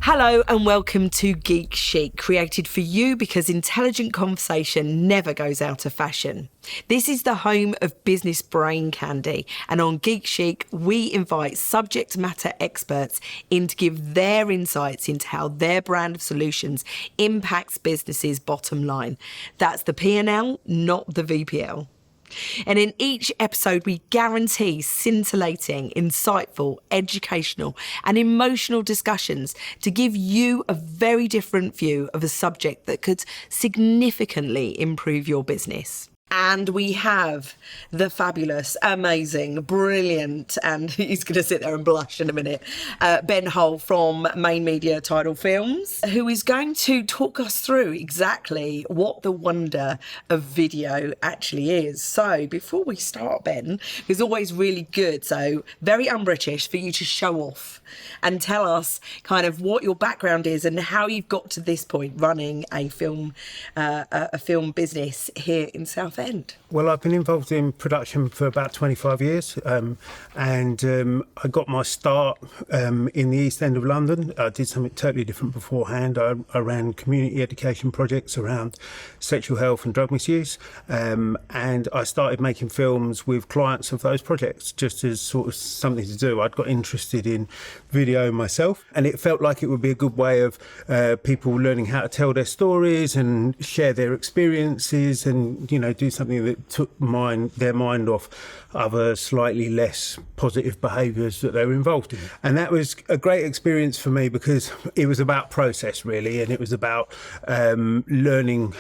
Hello and welcome to Geek Chic, created for you because intelligent conversation never goes out of fashion. This is the home of business brain candy, and on Geek Chic, we invite subject matter experts in to give their insights into how their brand of solutions impacts businesses' bottom line. That's the P&L, not the VPL. And in each episode, we guarantee scintillating, insightful, educational and emotional discussions to give you a very different view of a subject that could significantly improve your business. And we have the fabulous, amazing, brilliant, and he's going to sit there and blush in a minute, Ben Hull from Main Media Tidal Films, who is going to talk us through exactly what the wonder of video actually is. So before we start, Ben, it's always really good, so very un-British, for you to show off and tell us kind of what your background is and how you've got to this point running a film business here in Southend. Well, I've been involved in production for about 25 years and I got my start in the East End of London. I did something totally different beforehand. I ran community education projects around sexual health and drug misuse, and I started making films with clients of those projects just as sort of something to do. I'd got interested in video myself, and it felt like it would be a good way of people learning how to tell their stories and share their experiences and, you know, do something that took their mind off other slightly less positive behaviours that they were involved in. And that was a great experience for me because it was about process really, and it was about learning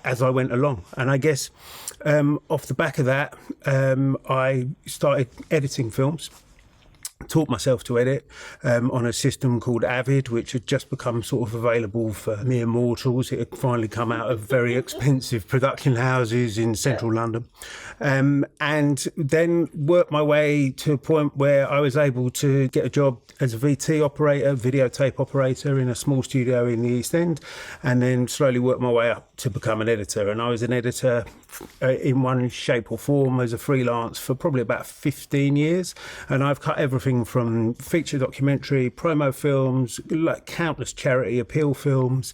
as I went along. And I guess off the back of that, I started editing films. Taught myself to edit on a system called Avid, which had just become sort of available for mere mortals. It had finally come out of very expensive production houses in central London. And then worked my way to a point where I was able to get a job as a VT operator, videotape operator in a small studio in the East End, and then slowly worked my way up to become an editor. And I was an editor in one shape or form as a freelance for probably about 15 years. And I've cut everything from feature documentary, promo films, like countless charity appeal films,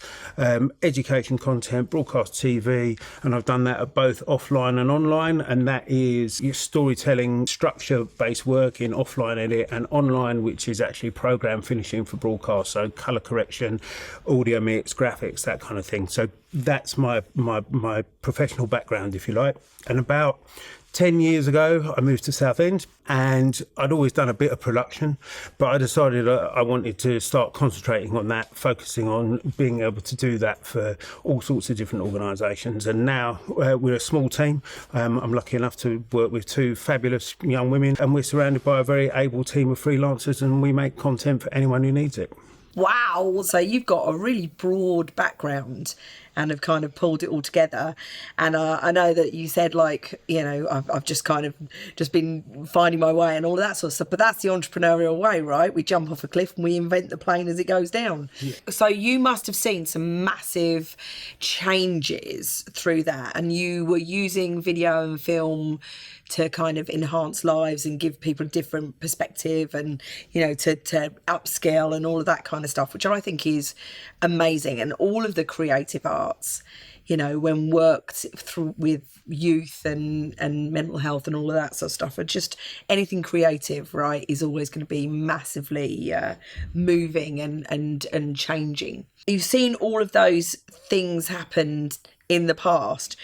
education content, broadcast TV, and I've done that at both offline and online, and that is your storytelling, structure-based work in offline edit, and online, which is actually program finishing for broadcast, so colour correction, audio mix, graphics, that kind of thing. So that's my professional background, if you like. And about 10 years ago, I moved to Southend, and I'd always done a bit of production, but I decided I wanted to start concentrating on that, focusing on being able to do that for all sorts of different organisations. And now we're a small team. I'm lucky enough to work with two fabulous young women, and we're surrounded by a very able team of freelancers, and we make content for anyone who needs it. Wow, so you've got a really broad background and have kind of pulled it all together. And I know that you said, like, you know, I've just kind of just been finding my way and all of that sort of stuff, but that's the entrepreneurial way, right? We jump off a cliff and we invent the plane as it goes down. Yeah. So you must have seen some massive changes through that, and you were using video and film to kind of enhance lives and give people a different perspective and, you know, to upscale and all of that kind of stuff, which I think is amazing. And all of the creative arts, you know, when worked through with youth and mental health and all of that sort of stuff, are just anything creative, right, is always going to be massively moving and changing. You've seen all of those things happen in the past.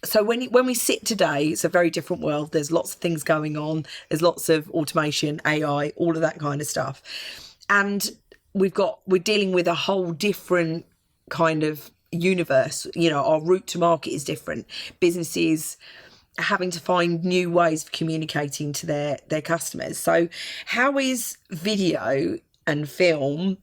So when we sit today, it's a very different world. There's lots of things going on. There's lots of automation, AI, all of that kind of stuff. And we're dealing with a whole different kind of universe. You know, our route to market is different. Businesses having to find new ways of communicating to their customers. So how is video and film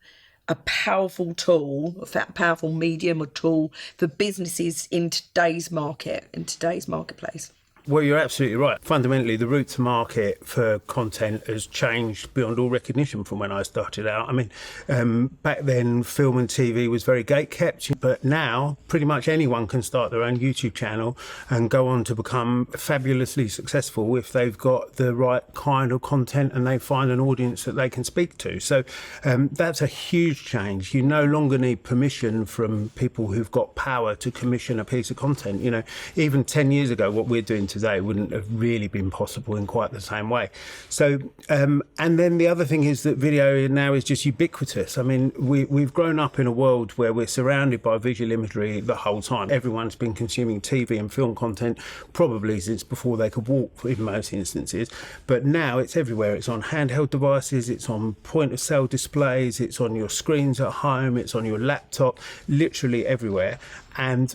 a powerful tool, a powerful medium or tool for businesses in today's marketplace? Well, you're absolutely right. Fundamentally, the route to market for content has changed beyond all recognition from when I started out. I mean, back then, film and TV was very gate-kept, but now pretty much anyone can start their own YouTube channel and go on to become fabulously successful if they've got the right kind of content and they find an audience that they can speak to. So that's a huge change. You no longer need permission from people who've got power to commission a piece of content. You know, even 10 years ago, what we're doing today wouldn't have really been possible in quite the same way. So, and then the other thing is that video now is just ubiquitous. I mean, we've grown up in a world where we're surrounded by visual imagery the whole time. Everyone's been consuming TV and film content probably since before they could walk in most instances. But now it's everywhere. It's on handheld devices, it's on point of sale displays, it's on your screens at home, it's on your laptop, literally everywhere. And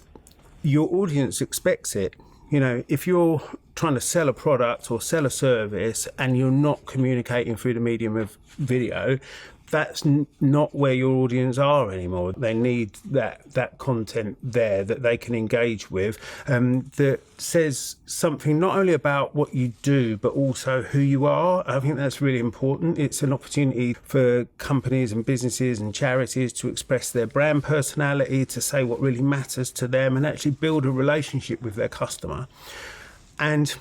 your audience expects it. You know, if you're trying to sell a product or sell a service and you're not communicating through the medium of video, that's not where your audience are anymore. They need that content there that they can engage with, that says something not only about what you do, but also who you are. I think that's really important. It's an opportunity for companies and businesses and charities to express their brand personality, to say what really matters to them and actually build a relationship with their customer. And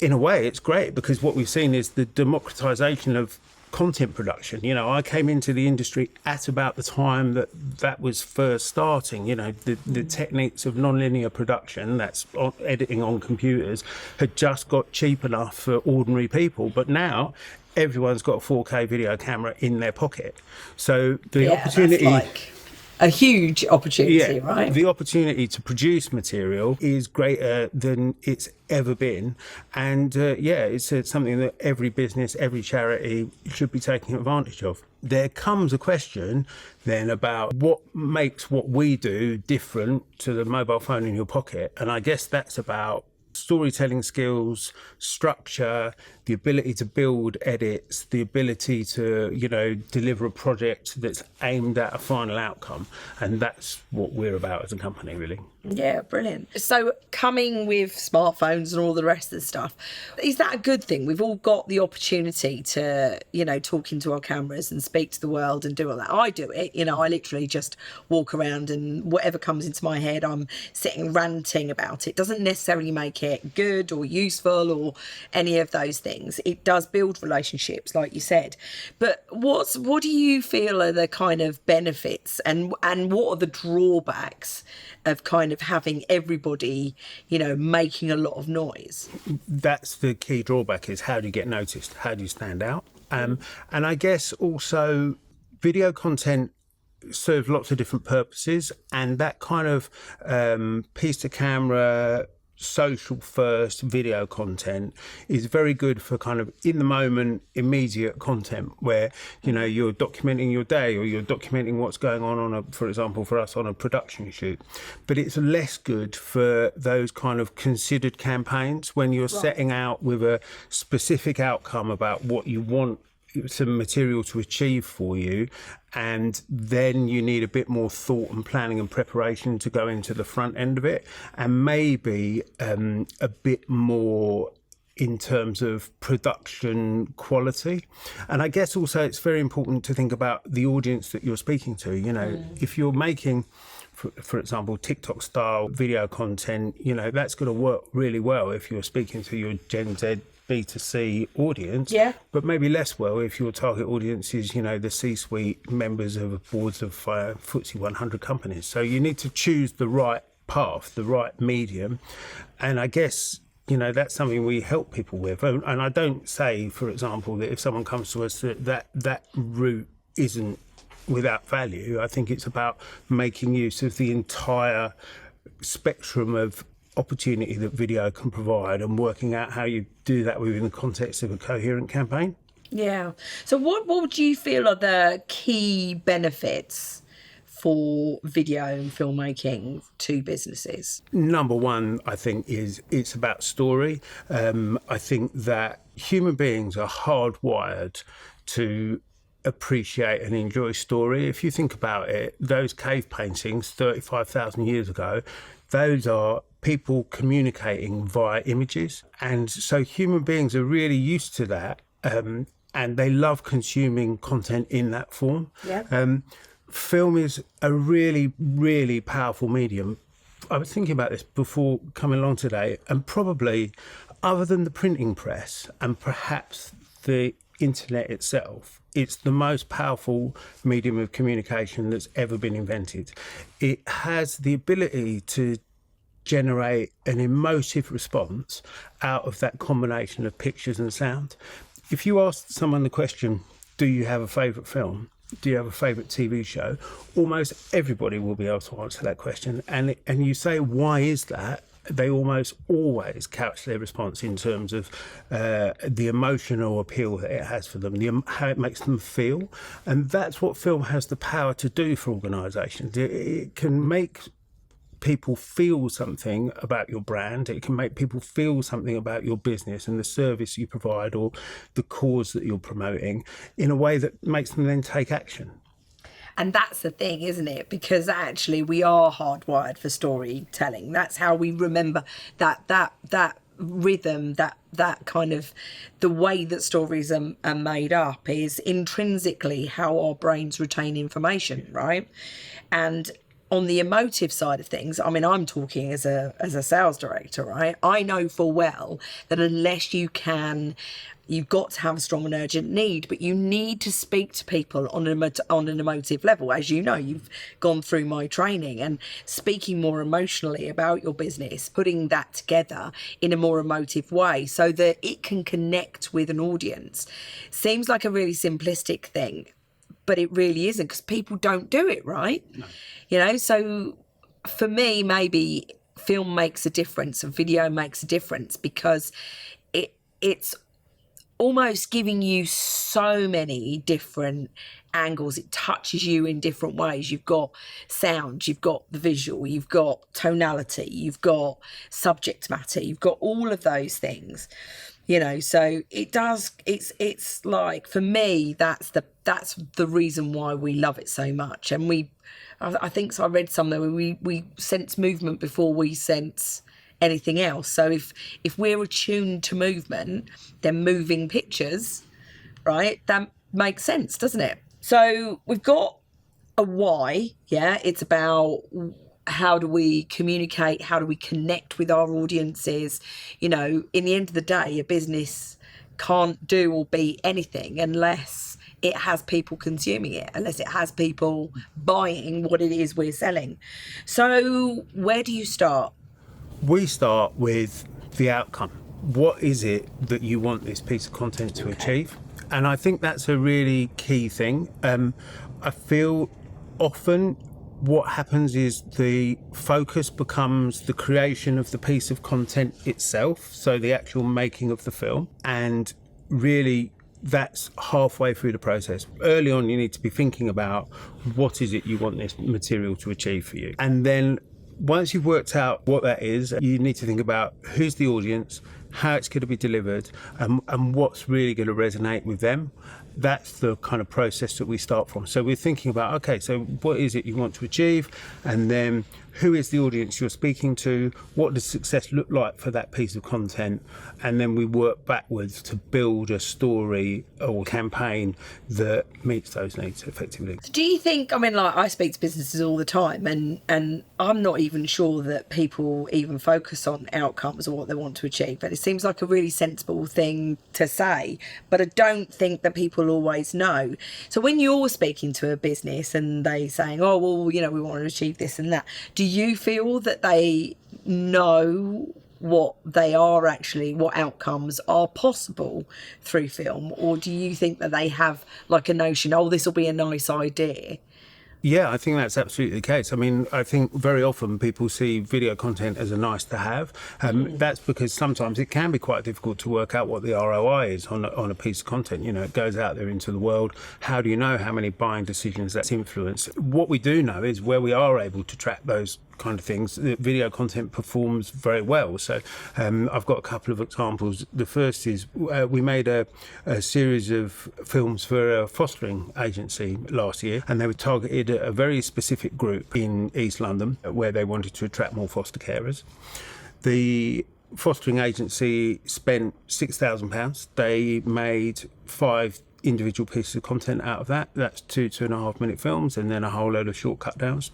in a way, it's great because what we've seen is the democratization of content production. You know, I came into the industry at about the time that was first starting. You know, the techniques of non-linear production, that's editing on computers, had just got cheap enough for ordinary people. But now everyone's got a 4K video camera in their pocket. So the opportunity... That's like a huge opportunity, right? The opportunity to produce material is greater than it's ever been. And it's something that every business, every charity should be taking advantage of. There comes a question then about what makes what we do different to the mobile phone in your pocket. And I guess that's about storytelling skills, structure, the ability to build edits, the ability to, you know, deliver a project that's aimed at a final outcome. And that's what we're about as a company, really. Yeah, brilliant. So coming with smartphones and all the rest of the stuff, is that a good thing? We've all got the opportunity to, you know, talk into our cameras and speak to the world and do all that. I do it, you know, I literally just walk around and whatever comes into my head, I'm sitting ranting about it. Doesn't necessarily make it good or useful or any of those things. It does build relationships, like you said. But what do you feel are the kind of benefits and what are the drawbacks of kind of having everybody, you know, making a lot of noise? That's the key drawback, is how do you get noticed? How do you stand out? And I guess also video content serves lots of different purposes, and that kind of piece to camera, social first video content is very good for kind of in the moment immediate content where, you know, you're documenting your day or you're documenting what's going on for example for us on a production shoot. But it's less good for those kind of considered campaigns when you're setting out with a specific outcome about what you want some material to achieve for you, and then you need a bit more thought and planning and preparation to go into the front end of it, and maybe a bit more in terms of production quality. And I guess also it's very important to think about the audience that you're speaking to. You know, if you're making, for example, TikTok style video content, you know, that's going to work really well if you're speaking to your Gen Z B2C audience, but maybe less well if your target audience is, you know, the C-suite members of boards of FTSE 100 companies. So you need to choose the right path, the right medium. And I guess, you know, that's something we help people with. And I don't say, for example, that if someone comes to us that route isn't without value. I think it's about making use of the entire spectrum of opportunity that video can provide and working out how you do that within the context of a coherent campaign. Yeah. So what would you feel are the key benefits for video and filmmaking to businesses? Number one, I think, is it's about story. I think that human beings are hardwired to appreciate and enjoy story. If you think about it, those cave paintings 35,000 years ago, those are people communicating via images. And so human beings are really used to that. And they love consuming content in that form. Yeah. Film is a really, really powerful medium. I was thinking about this before coming along today, and probably other than the printing press and perhaps the internet itself, it's the most powerful medium of communication that's ever been invented. It has the ability to generate an emotive response out of that combination of pictures and sound. If you ask someone the question, do you have a favourite film? Do you have a favourite TV show? Almost everybody will be able to answer that question. And you say, why is that? They almost always couch their response in terms of the emotional appeal that it has for them, how it makes them feel. And that's what film has the power to do for organisations. It can make people feel something about your brand. It can make people feel something about your business and the service you provide or the cause that you're promoting in a way that makes them then take action. And that's the thing, isn't it? Because actually we are hardwired for storytelling. That's how we remember that rhythm, that kind of the way that stories are made up is intrinsically how our brains retain information, right? And on the emotive side of things, I mean, I'm talking as a sales director, right? I know full well that unless you've got to have a strong and urgent need, but you need to speak to people on an emotive level. As you know, you've gone through my training, and speaking more emotionally about your business, putting that together in a more emotive way so that it can connect with an audience. Seems like a really simplistic thing, but it really isn't, because people don't do it, right? No. You know, so for me, maybe film makes a difference and video makes a difference because it's almost giving you so many different angles. It touches you in different ways. You've got sound, you've got the visual, you've got tonality, you've got subject matter, you've got all of those things. You know, so it's like, for me, that's the reason why we love it so much. And I think so, I read somewhere we sense movement before we sense anything else. So if we're attuned to movement, then moving pictures, right, that makes sense, doesn't it? So we've got a why, yeah, it's about how do we communicate, how do we connect with our audiences. You know, in the end of the day, a business can't do or be anything unless it has people consuming it, unless it has people buying what it is we're selling. So where do you start? We start with the outcome. What is it that you want this piece of content to achieve? And I think that's a really key thing. I feel often what happens is the focus becomes the creation of the piece of content itself, so the actual making of the film, and really that's halfway through the process. Early on, you need to be thinking about what is it you want this material to achieve for you. And then once you've worked out what that is, you need to think about who's the audience, how it's going to be delivered, and what's really going to resonate with them. That's the kind of process that we start from. So we're thinking about, okay, so what is it you want to achieve? And then who is the audience you're speaking to? What does success look like for that piece of content? And then we work backwards to build a story or campaign that meets those needs effectively. Do you think, I mean, like, I speak to businesses all the time, and I'm not even sure that people even focus on outcomes or what they want to achieve, but it seems like a really sensible thing to say, but I don't think that people always know. So when you're speaking to a business and they saying, oh, well, you know, we want to achieve this and that, do you feel that they know what they are actually, what outcomes are possible through film? Or do you think that they have like a notion, oh, this will be a nice idea? Yeah, I think that's absolutely the case. I mean, I think very often people see video content as a nice to have. That's because sometimes it can be quite difficult to work out what the ROI is on a piece of content. You know, it goes out there into the world. How do you know how many buying decisions that's influenced? What we do know is where we are able to track those kind of things, the video content performs very well. So I've got a couple of examples. The first is we made a series of films for a fostering agency last year, and they were targeted at a very specific group in East London where they wanted to attract more foster carers. The fostering agency spent £6,000. They made 5 individual pieces of content out of that. That's 2.5 minute films and then a whole load of short cut downs.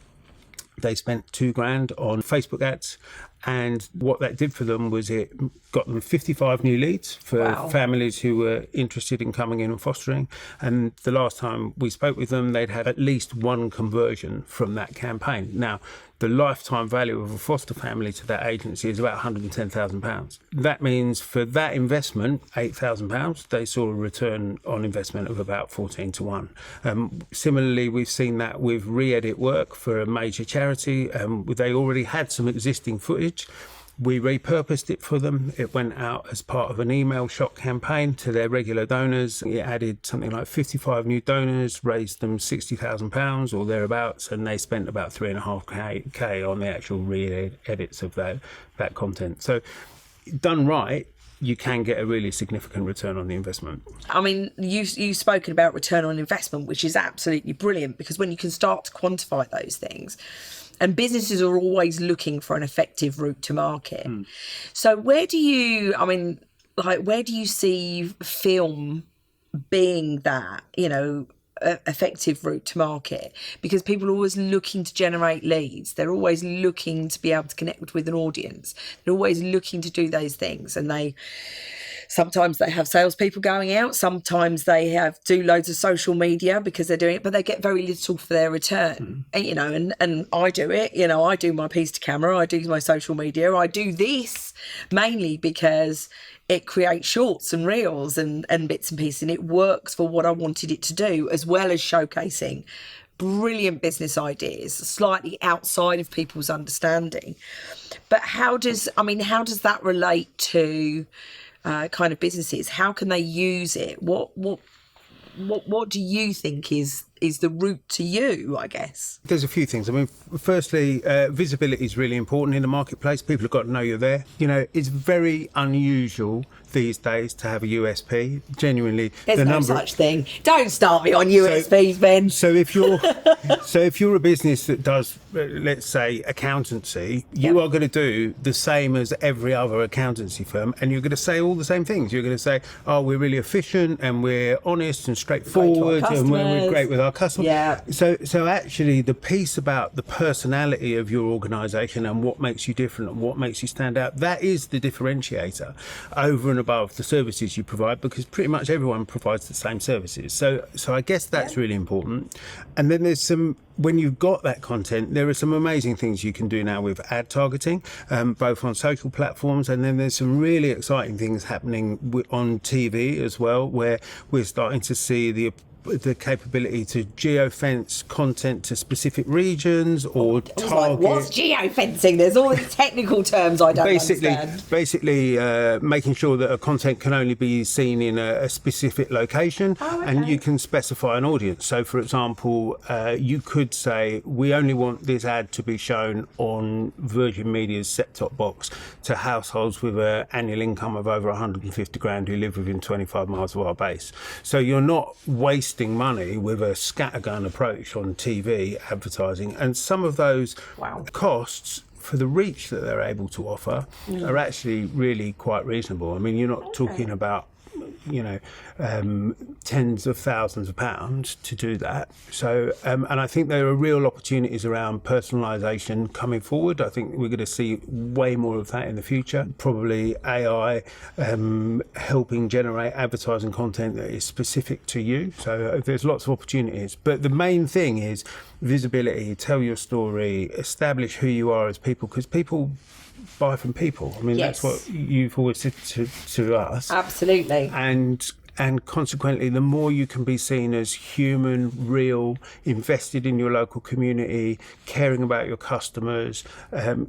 They spent £2,000 on Facebook ads, and what that did for them was it got them 55 new leads for families who were interested in coming in and fostering. And the last time we spoke with them, they'd had at least 1 conversion from that campaign. Now, the lifetime value of a foster family to that agency is about £110,000. That means for that investment, £8,000, they saw a return on investment of about 14 to 1. Similarly, we've seen that with re-edit work for a major charity. They already had some existing footage. We repurposed it for them. It went out as part of an email shot campaign to their regular donors. It added something like 55 new donors, raised them £60,000 or thereabouts, and they spent about £3.5K on the actual re-edits of that content. So done right, you can get a really significant return on the investment. I mean, you've spoken about return on investment, which is absolutely brilliant, because when you can start to quantify those things, and businesses are always looking for an effective route to market. So where do you see film being that, effective route to market? Because people are always looking to generate leads. They're always looking to be able to connect with an audience. They're always looking to do those things. And sometimes they have salespeople going out. Sometimes they do loads of social media because they're doing it, but they get very little for their return. And I do it. I do my piece to camera. I do my social media. I do this mainly because it creates shorts and reels and bits and pieces, and it works for what I wanted it to do, as well as showcasing brilliant business ideas slightly outside of people's understanding. But how does that relate to kind of businesses? How can they use it? What do you think is the route to you, I guess? There's a few things. I mean, firstly, visibility is really important in the marketplace. People have got to know you're there. It's very unusual these days to have a USP. Genuinely, there's no such thing. Don't start me on USPs, Ben. So if you're a business that does, let's say, accountancy, you are going to do the same as every other accountancy firm, and you're going to say all the same things. You're going to say, "Oh, we're really efficient and we're honest and straightforward, and we're great with our customers." Yeah. So actually, the piece about the personality of your organisation and what makes you different and what makes you stand out, that is the differentiator over and above the services you provide, because pretty much everyone provides the same services. So I guess that's really important. And then there's when you've got that content, there are some amazing things you can do now with ad targeting, both on social platforms, and then there's some really exciting things happening on TV as well, where we're starting to see the capability to geofence content to specific regions or target. What's geofencing? There's all these technical terms I don't understand. Basically, making sure that a content can only be seen in a specific location, and you can specify an audience. So, for example, you could say, we only want this ad to be shown on Virgin Media's set-top box to households with an annual income of over 150 grand who live within 25 miles of our base. So you're not wasting money with a scattergun approach on TV advertising, and some of those costs for the reach that they're able to offer are actually really quite reasonable. I mean, you're not talking about tens of thousands of pounds to do that. So, and I think there are real opportunities around personalisation coming forward. I think we're going to see way more of that in the future. Probably AI helping generate advertising content that is specific to you. So there's lots of opportunities. But the main thing is visibility, tell your story, establish who you are as people, because people buy from people. I mean, that's what you've always said to us. Absolutely. And and consequently, the more you can be seen as human, real, invested in your local community, caring about your customers,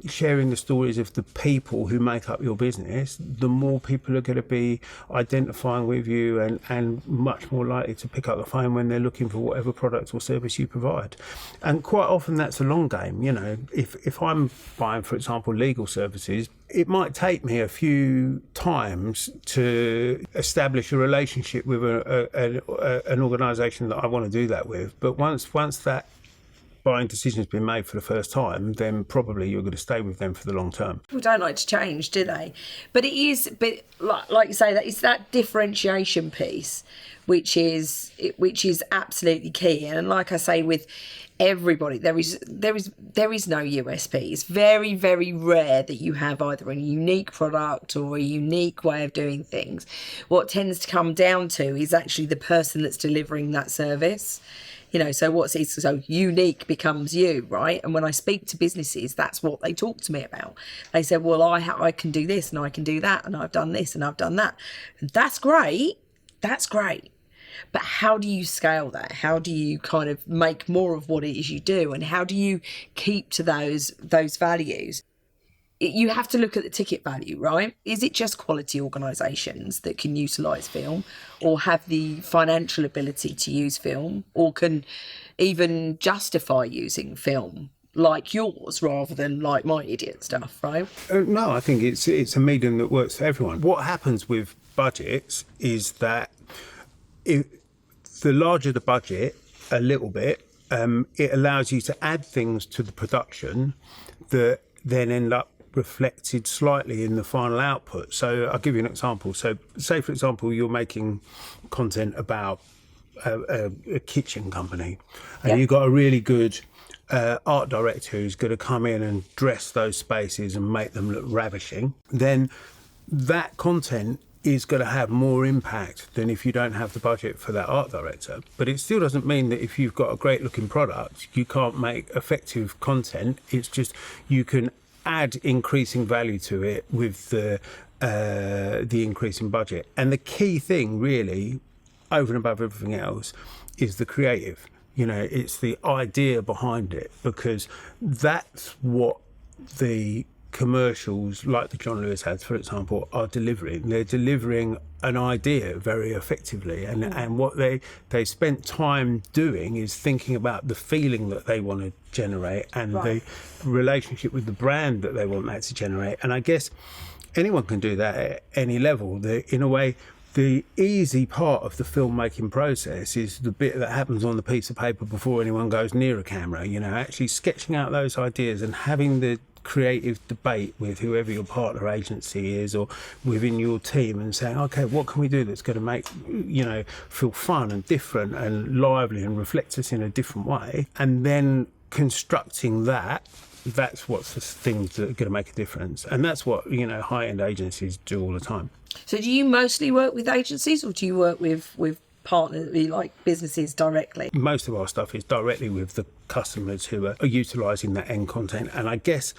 sharing the stories of the people who make up your business, the more people are going to be identifying with you and much more likely to pick up the phone when they're looking for whatever product or service you provide. And quite often that's a long game. You know, if I'm buying, for example, legal services, it might take me a few times to establish a relationship with an organisation that I want to do that with. But once that buying decision has been made for the first time, then probably you're going to stay with them for the long term. People don't like to change, do they? But it is, like you say, that it's that differentiation piece, which is absolutely key. And like I say, with everybody, there is no USP. It's very, very rare that you have either a unique product or a unique way of doing things. What tends to come down to is actually the person that's delivering that service. You know, so so unique becomes you, right? And when I speak to businesses, that's what they talk to me about. They say, well, I can do this and I can do that and I've done this and I've done that. And that's great. That's great. But how do you scale that? How do you kind of make more of what it is you do? And how do you keep to those values? You have to look at the ticket value, right? Is it just quality organisations that can utilise film or have the financial ability to use film or can even justify using film like yours rather than like my idiot stuff, right? No, I think it's a medium that works for everyone. What happens with budgets is that the larger the budget, a little bit, it allows you to add things to the production that then end up reflected slightly in the final output. So I'll give you an example. So say, for example, you're making content about a kitchen company and you've got a really good art director who's going to come in and dress those spaces and make them look ravishing. Then that content is going to have more impact than if you don't have the budget for that art director. But it still doesn't mean that if you've got a great looking product, you can't make effective content. It's just you can add increasing value to it with the increase in budget. And the key thing really, over and above everything else, is the creative. You know, it's the idea behind it, because that's what the commercials like the John Lewis ads, for example, are delivering. They're delivering an idea very effectively, and what they spent time doing is thinking about the feeling that they want to generate and the relationship with the brand that they want that to generate. And I guess anyone can do that at any level. In a way, the easy part of the filmmaking process is the bit that happens on the piece of paper before anyone goes near a camera, you know, actually sketching out those ideas and having the creative debate with whoever your partner agency is or within your team and saying, okay, what can we do that's going to make, you know, feel fun and different and lively and reflect us in a different way, and then constructing that's what's the things that are going to make a difference. And that's what, you know, high-end agencies do all the time. So do you mostly work with agencies or do you work with partners, like businesses directly? Most of our stuff is directly with the customers who are utilising that end content. And I guess,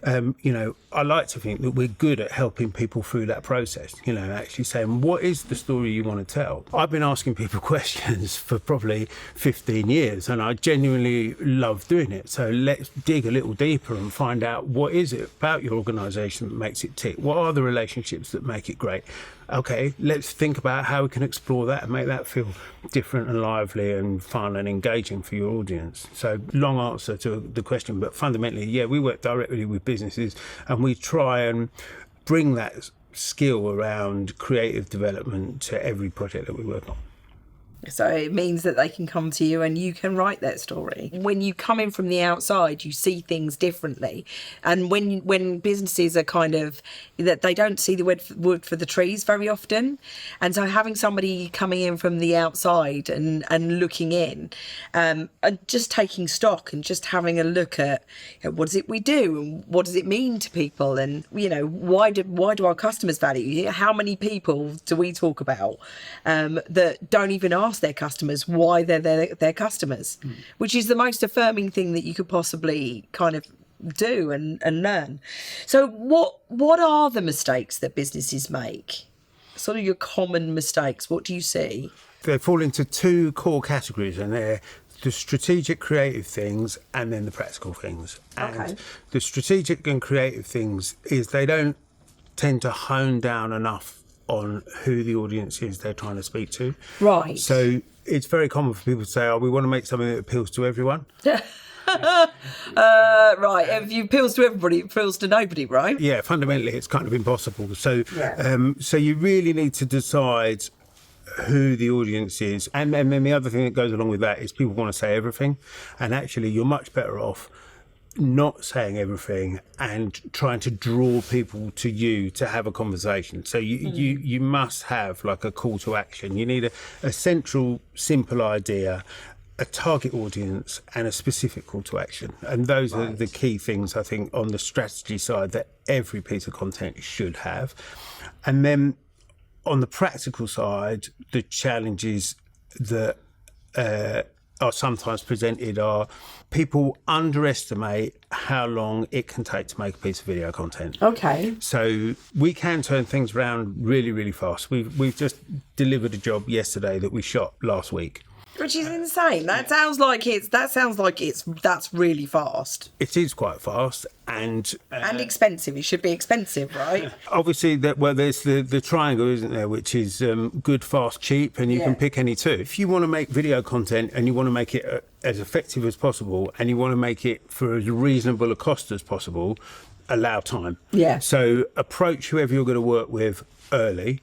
you know, I like to think that we're good at helping people through that process, you know, actually saying, what is the story you want to tell? I've been asking people questions for probably 15 years and I genuinely love doing it. So let's dig a little deeper and find out, what is it about your organisation that makes it tick? What are the relationships that make it great? Okay, let's think about how we can explore that and make that feel different and lively and fun and engaging for your audience. So long answer to the question, but fundamentally, yeah, we work directly with businesses and we try and bring that skill around creative development to every project that we work on. So it means that they can come to you and you can write their story. When you come in from the outside, you see things differently. And when businesses are kind of, that they don't see the wood for the trees very often. And so having somebody coming in from the outside and looking in, and just taking stock and just having a look at, you know, what is it we do and what does it mean to people, and, you know, why do our customers value? How many people do we talk about that don't even ask their customers why they're their customers, which is the most affirming thing that you could possibly kind of do and learn. So what are the mistakes that businesses make? sort of your common mistakes? What do you see? They fall into two core categories, and they're the strategic creative things and then the practical things. And the strategic and creative things is they don't tend to hone down enough on who the audience is they're trying to speak to. Right. So it's very common for people to say, oh, we want to make something that appeals to everyone. Right. If it appeals to everybody, it appeals to nobody, right? Yeah, fundamentally, it's kind of impossible. So, so you really need to decide who the audience is. And then the other thing that goes along with that is people want to say everything. And actually, you're much better off not saying everything and trying to draw people to you to have a conversation. So you must have like a call to action. You need a central, simple idea, a target audience and a specific call to action. And those are the key things, I think, on the strategy side that every piece of content should have. And then on the practical side, the challenges that are sometimes presented are people underestimate how long it can take to make a piece of video content. Okay. So we can turn things around really, really fast. We've just delivered a job yesterday that we shot last week. Which is insane. That sounds like that's really fast. It is quite fast and expensive. It should be expensive, right? Obviously, there's the triangle, isn't there, which is good, fast, cheap, and you can pick any two. If you want to make video content and you want to make it as effective as possible and you want to make it for as reasonable a cost as possible, allow time. Yeah. So approach whoever you're going to work with early.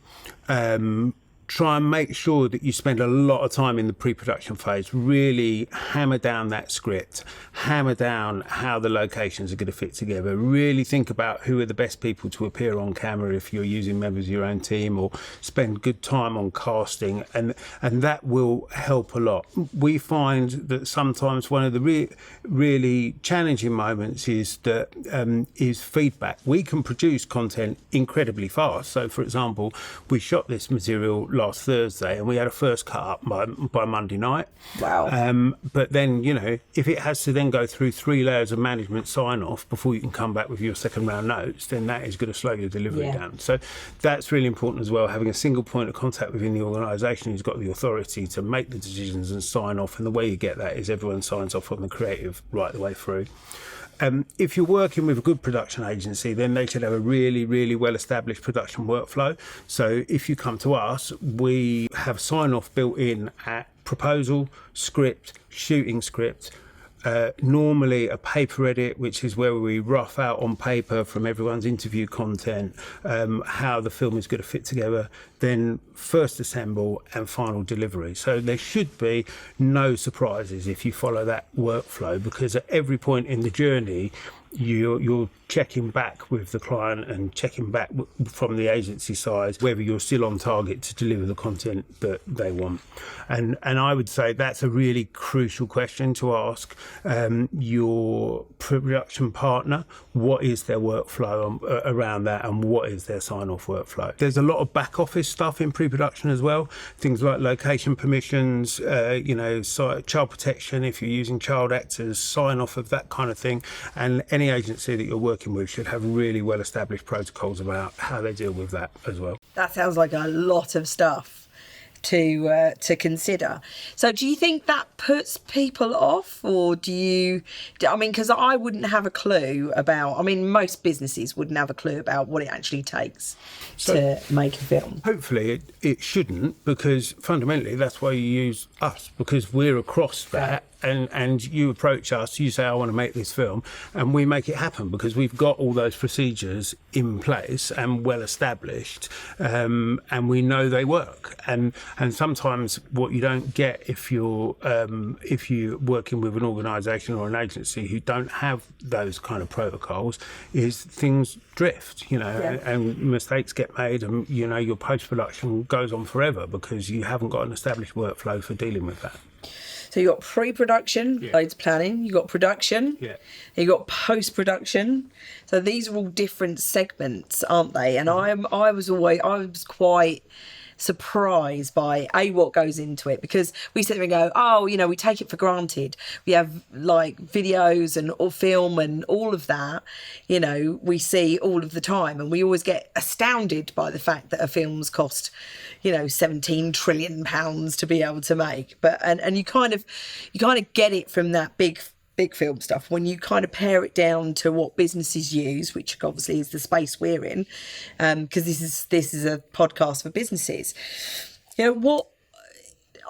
Try and make sure that you spend a lot of time in the pre-production phase, really hammer down that script, hammer down how the locations are going to fit together, really think about who are the best people to appear on camera if you're using members of your own team, or spend good time on casting, and that will help a lot. We find that sometimes one of the really challenging moments is feedback. We can produce content incredibly fast. So, for example, we shot this material last Thursday and we had a first cut up by Monday night. Wow. But then, if it has to then go through 3 layers of management sign off before you can come back with your second round notes, then that is going to slow your delivery down. So that's really important as well, having a single point of contact within the organisation who's got the authority to make the decisions and sign off. And the way you get that is everyone signs off on the creative right the way through. If you're working with a good production agency, then they should have a really, really well-established production workflow. So if you come to us, we have sign-off built in at proposal, script, shooting script, normally a paper edit, which is where we rough out on paper from everyone's interview content how the film is going to fit together, then first assemble and final delivery. So there should be no surprises if you follow that workflow, because at every point in the journey you're checking back with the client and checking back from the agency side whether you're still on target to deliver the content that they want. And I would say that's a really crucial question to ask your production partner. What is their workflow around that, and what is their sign-off workflow? There's a lot of back office stuff in pre-production as well, things like location permissions, child protection if you're using child actors, sign-off of that kind of thing. And any agency that you're working with should have really well established protocols about how they deal with that as well. That sounds like a lot of stuff to consider. So do you think that puts people off, or because I wouldn't have a clue about, most businesses wouldn't have a clue about what it actually takes to make a film. Hopefully it shouldn't, because fundamentally that's why you use us, because we're across that. And you approach us, you say, I want to make this film, and we make it happen because we've got all those procedures in place and well established, and we know they work. And sometimes what you don't get if you're working with an organisation or an agency who don't have those kind of protocols is things drift, and mistakes get made, and your post-production goes on forever because you haven't got an established workflow for dealing with that. So you got pre-production, loads of planning. You got production. Yeah. You got post-production. So these are all different segments, aren't they? And I was quite surprised by what goes into it, because we sit there and go, oh, you know, we take it for granted. We have like videos and or film and all of that, you know, we see all of the time, and we always get astounded by the fact that a film's cost, you know, 17 trillion pounds to be able to make. But and you kind of get it from that big film stuff when you kind of pare it down to what businesses use, which obviously is the space we're in, because this is a podcast for businesses. You know, what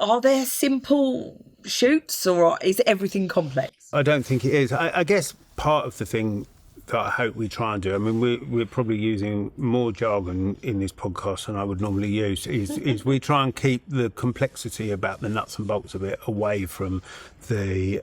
are there simple shoots, or is everything complex? I don't think it is. I guess part of the thing that I hope we try and do, I mean, we're probably using more jargon in this podcast than I would normally use, is we try and keep the complexity about the nuts and bolts of it away from the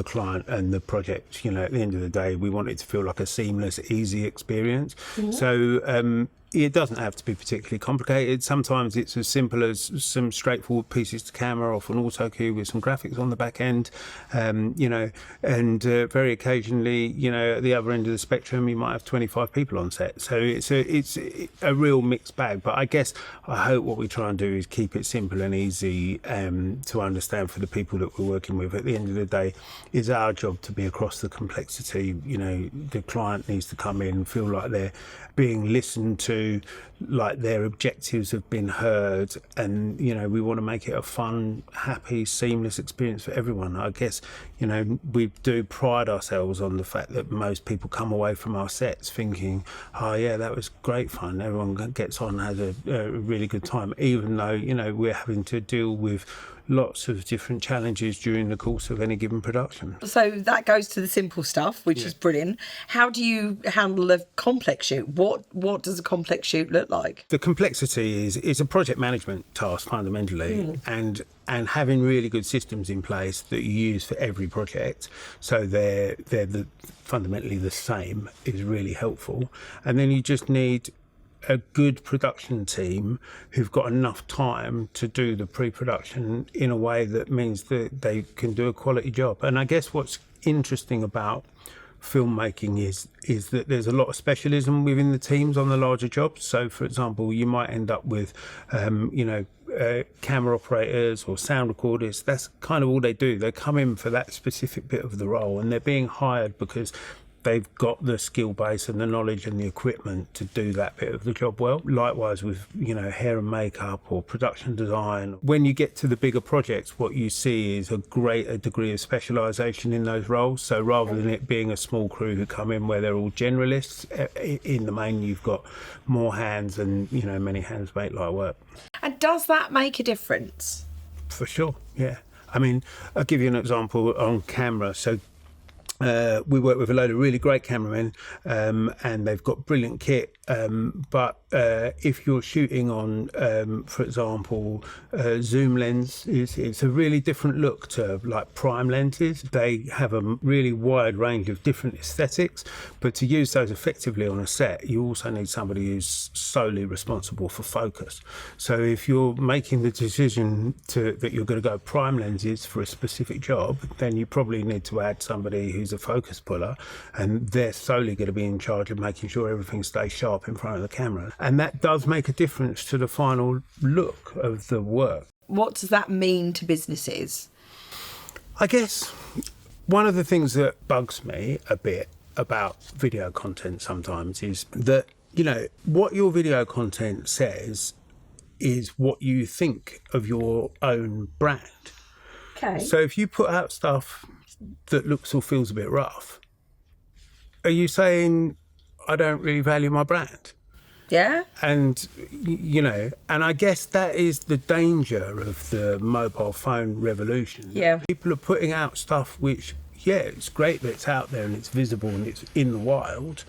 client and the project. You know, at the end of the day, we want it to feel like a seamless, easy experience. Mm-hmm. So it doesn't have to be particularly complicated. Sometimes it's as simple as some straightforward pieces to camera off an auto cue with some graphics on the back end, you know, and very occasionally, you know, at the other end of the spectrum, you might have 25 people on set. So it's a real mixed bag. But I guess I hope what we try and do is keep it simple and easy to understand for the people that we're working with. At the end of the day, it's our job to be across the complexity. You know, the client needs to come in and feel like they're being listened to, like their objectives have been heard, and you know, we want to make it a fun, happy, seamless experience for everyone. I guess, you know, we do pride ourselves on the fact that most people come away from our sets thinking, oh yeah, that was great fun, everyone gets on and has a really good time, even though, you know, we're having to deal with lots of different challenges during the course of any given production. So that goes to the simple stuff, which is brilliant. How do you handle a complex shoot? What does a complex shoot look like? The complexity is a project management task fundamentally, and having really good systems in place that you use for every project, so they're fundamentally the same, is really helpful. And then you just need a good production team who've got enough time to do the pre-production in a way that means that they can do a quality job. And I guess what's interesting about filmmaking is that there's a lot of specialism within the teams on the larger jobs. So for example, you might end up with camera operators or sound recorders. That's kind of all they do. They come in for that specific bit of the role, and they're being hired because they've got the skill base and the knowledge and the equipment to do that bit of the job well. Likewise with, you know, hair and makeup or production design. When you get to the bigger projects, what you see is a greater degree of specialisation in those roles. So rather than it being a small crew who come in where they're all generalists, in the main you've got more hands, and, you know, many hands make light work. And does that make a difference? For sure, yeah. I mean, I'll give you an example on camera. So we work with a load of really great cameramen, and they've got brilliant kit. But if you're shooting on, for example, zoom lens, it's a really different look to like prime lenses. They have a really wide range of different aesthetics, but to use those effectively on a set, you also need somebody who's solely responsible for focus. So if you're making the decision that you're going to go prime lenses for a specific job, then you probably need to add somebody who's a focus puller, and they're solely going to be in charge of making sure everything stays sharp in front of the camera. And that does make a difference to the final look of the work. What does that mean to businesses? I guess one of the things that bugs me a bit about video content sometimes is that, you know, what your video content says is what you think of your own brand. Okay. So if you put out stuff that looks or feels a bit rough, are you saying I don't really value my brand? Yeah. And, you know, and I guess that is the danger of the mobile phone revolution. Yeah. People are putting out stuff which, yeah, it's great that it's out there and it's visible and it's in the wild.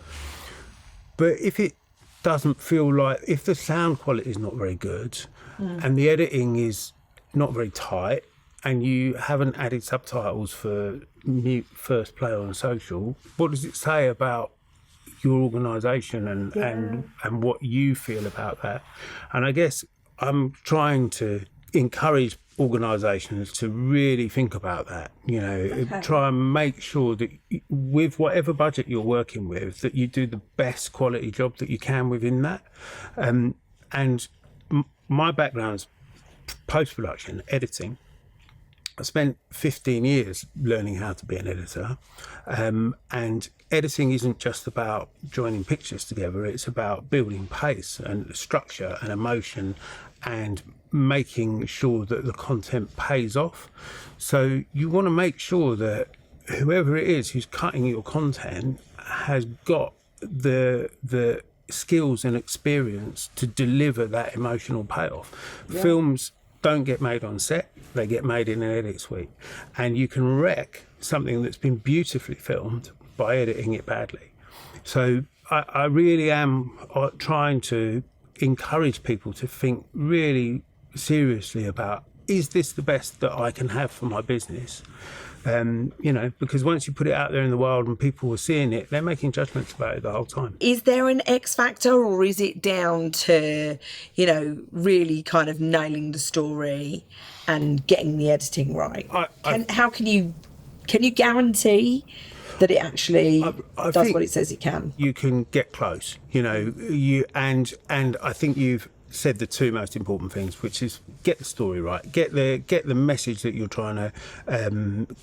But if it doesn't feel like, if the sound quality is not very good and the editing is not very tight, and you haven't added subtitles for mute first play on social, what does it say about your organisation and what you feel about that? And I guess I'm trying to encourage organisations to really think about that, you know, try and make sure that with whatever budget you're working with, that you do the best quality job that you can within that. And my background's post-production, editing. I spent 15 years learning how to be an editor, and editing isn't just about joining pictures together, it's about building pace and structure and emotion and making sure that the content pays off. So you want to make sure that whoever it is who's cutting your content has got the skills and experience to deliver that emotional payoff. Yeah. Films don't get made on set, they get made in an edit suite. And you can wreck something that's been beautifully filmed by editing it badly. So I really am trying to encourage people to think really seriously about, is this the best that I can have for my business? Because once you put it out there in the world and people are seeing it, they're making judgments about it the whole time. Is there an X factor, or is it down to, really kind of nailing the story and getting the editing right? How can you guarantee that it actually does what it says it can? You can get close, and I think you've said the two most important things, which is get the story right, get the message that you're trying to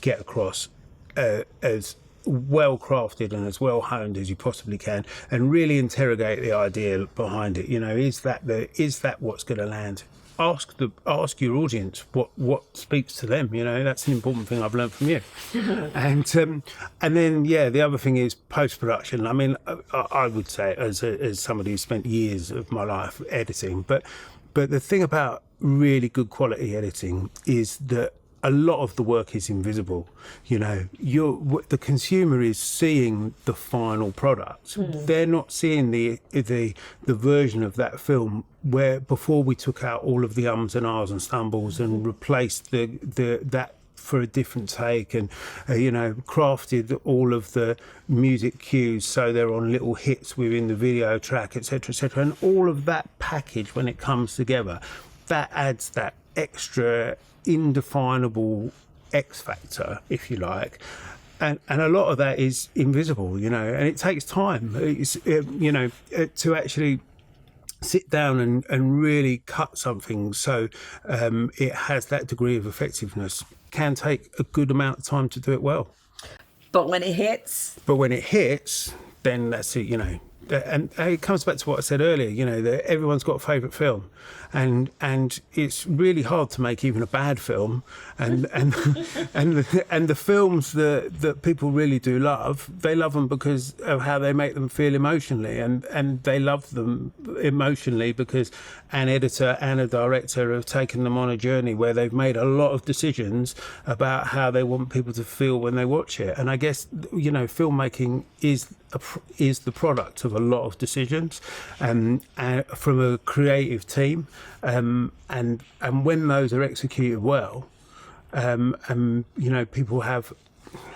get across as well crafted and as well honed as you possibly can, and really interrogate the idea behind it. Is that what's going to land? Ask your audience what speaks to them. That's an important thing I've learned from you. And then the other thing is post-production. I mean, I would say as somebody who spent years of my life editing, but the thing about really good quality editing is that a lot of the work is invisible. The consumer is seeing the final product. They're not seeing the version of that film where before we took out all of the ums and ahs and stumbles and replaced that for a different take, and crafted all of the music cues so they're on little hits within the video track, etc., and all of that package, when it comes together, that adds that extra indefinable X factor, if you like, and a lot of that is invisible, and it takes time. To actually sit down and really cut something so it has that degree of effectiveness can take a good amount of time to do it well. But when it hits, then that's it. And it comes back to what I said earlier, that everyone's got a favourite film, and it's really hard to make even a bad film, and the films that people really do love, they love them because of how they make them feel emotionally, and they love them emotionally because an editor and a director have taken them on a journey where they've made a lot of decisions about how they want people to feel when they watch it. And I guess filmmaking is the product of a lot of decisions and from a creative team, and when those are executed well, people have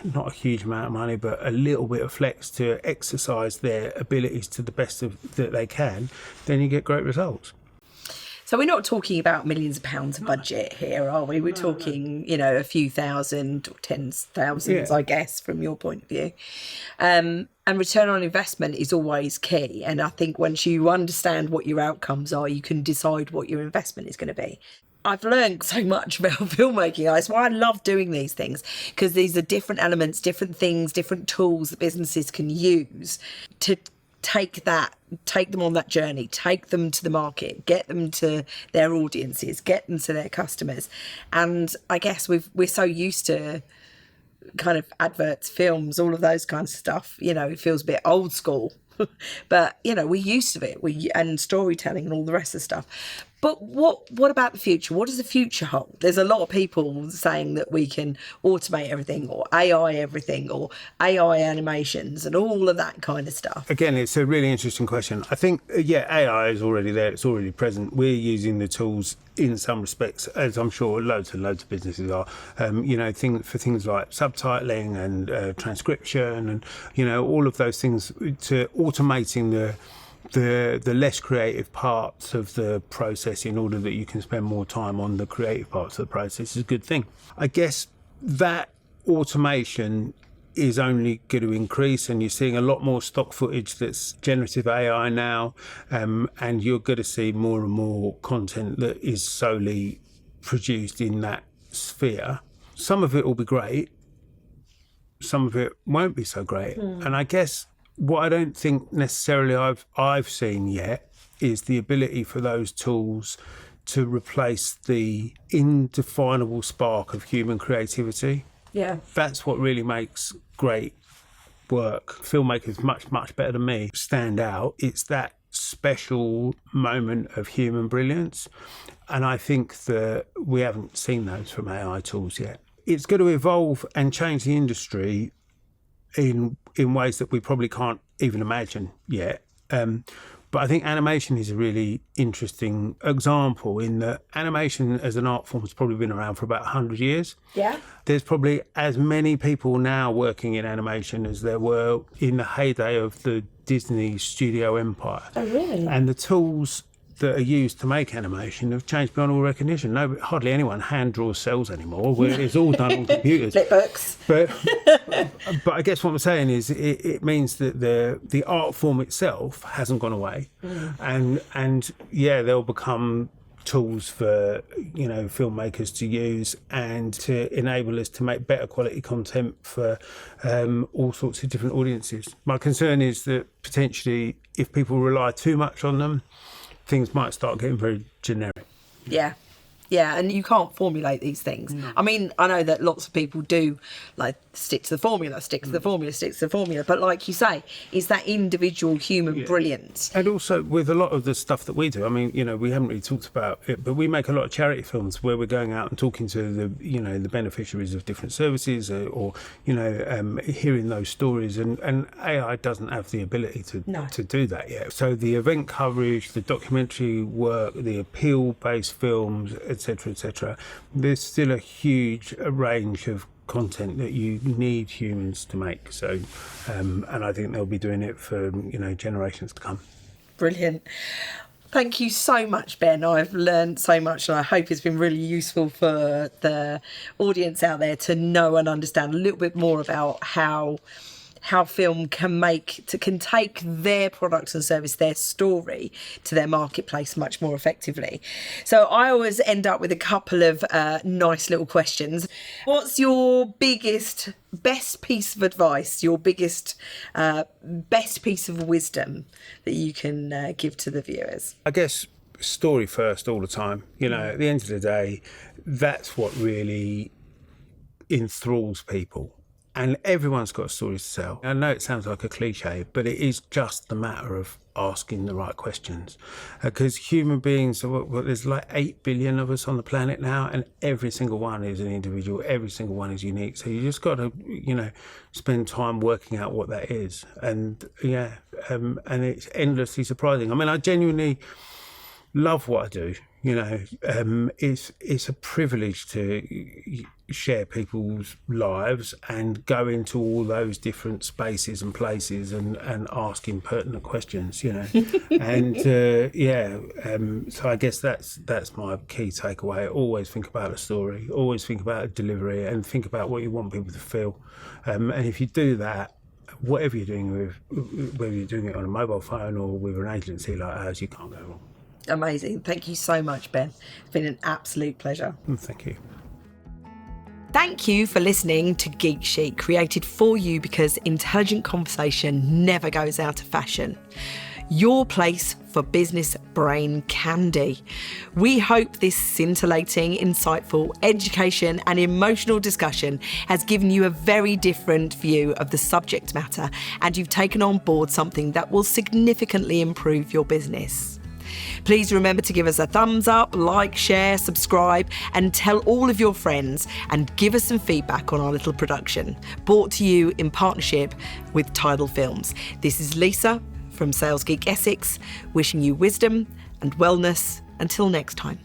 not a huge amount of money but a little bit of flex to exercise their abilities to the best that they can, then you get great results. So we're not talking about millions of pounds of budget here, are we? We're talking, a few thousand or tens of thousands, I guess, from your point of view. And return on investment is always key. And I think once you understand what your outcomes are, you can decide what your investment is going to be. I've learned so much about filmmaking. That's why I love doing these things, because these are different elements, different things, different tools that businesses can use to take them on that journey, take them to the market, get them to their audiences, get them to their customers. And I guess we're so used to kind of adverts, films, all of those kinds of stuff. It feels a bit old school, but we're used to it. And storytelling and all the rest of the stuff. But what about the future? What does the future hold? There's a lot of people saying that we can automate everything, or AI everything, or AI animations and all of that kind of stuff. Again, it's a really interesting question. I think, AI is already there. It's already present. We're using the tools in some respects, as I'm sure loads and loads of businesses are, for things like subtitling and transcription and, all of those things, to automating the less creative parts of the process in order that you can spend more time on the creative parts of the process is a good thing. I guess that automation is only going to increase, and you're seeing a lot more stock footage that's generative AI now, and you're going to see more and more content that is solely produced in that sphere. Some of it will be great, some of it won't be so great. And I guess what I don't think necessarily I've seen yet is the ability for those tools to replace the indefinable spark of human creativity. Yeah. That's what really makes great work. Filmmakers much better than me stand out. It's that special moment of human brilliance. And I think that we haven't seen those from AI tools yet. It's going to evolve and change the industry in ways that we probably can't even imagine yet. But I think animation is a really interesting example in that animation as an art form has probably been around for about 100 years. Yeah. There's probably as many people now working in animation as there were in the heyday of the Disney studio empire. Oh, really? And the tools that are used to make animation have changed beyond all recognition. Hardly anyone hand draws cells anymore. It's all done on computers. Flip books. But I guess what I'm saying is it means that the art form itself hasn't gone away, and they'll become tools for filmmakers to use and to enable us to make better quality content for all sorts of different audiences. My concern is that potentially if people rely too much on them, things might start getting very generic. Yeah, and you can't formulate these things. No. I mean, I know that lots of people do like stick to the formula, but like you say, it's that individual human brilliance. And also with a lot of the stuff that we do, I mean, we haven't really talked about it, but we make a lot of charity films where we're going out and talking to the beneficiaries of different services or hearing those stories, and AI doesn't have the ability to do that yet. So the event coverage, the documentary work, the appeal-based films, etc. There's still a huge range of content that you need humans to make. So, and I think they'll be doing it for generations to come. Brilliant. Thank you so much, Ben. I've learned so much, and I hope it's been really useful for the audience out there to know and understand a little bit more about how film can take their product and service, their story, to their marketplace much more effectively. So I always end up with a couple of nice little questions. What's your best piece of advice, your best piece of wisdom that you can give to the viewers? I guess story first all the time. At the end of the day, that's what really enthralls people. And everyone's got a story to tell. I know it sounds like a cliche, but it is just the matter of asking the right questions. Because human beings, there's like 8 billion of us on the planet now, and every single one is an individual, every single one is unique. So you just got to, spend time working out what that is. And and it's endlessly surprising. I mean, I genuinely love what I do. It's a privilege to share people's lives and go into all those different spaces and places and asking pertinent questions, and so I guess that's my key takeaway. Always think about a story, always think about a delivery, and think about what you want people to feel, and if you do that, whatever you're doing whether you're doing it on a mobile phone or with an agency like ours, you can't go wrong. Amazing. Thank you so much, Ben. It's been an absolute pleasure. Thank you. Thank you for listening to Geek Chic, created for you because intelligent conversation never goes out of fashion. Your place for business brain candy. We hope this scintillating, insightful, education and emotional discussion has given you a very different view of the subject matter, and you've taken on board something that will significantly improve your business. Please remember to give us a thumbs up, like, share, subscribe, and tell all of your friends, and give us some feedback on our little production, brought to you in partnership with Tidal Films. This is Lisa from Sales Geek Essex, wishing you wisdom and wellness until next time.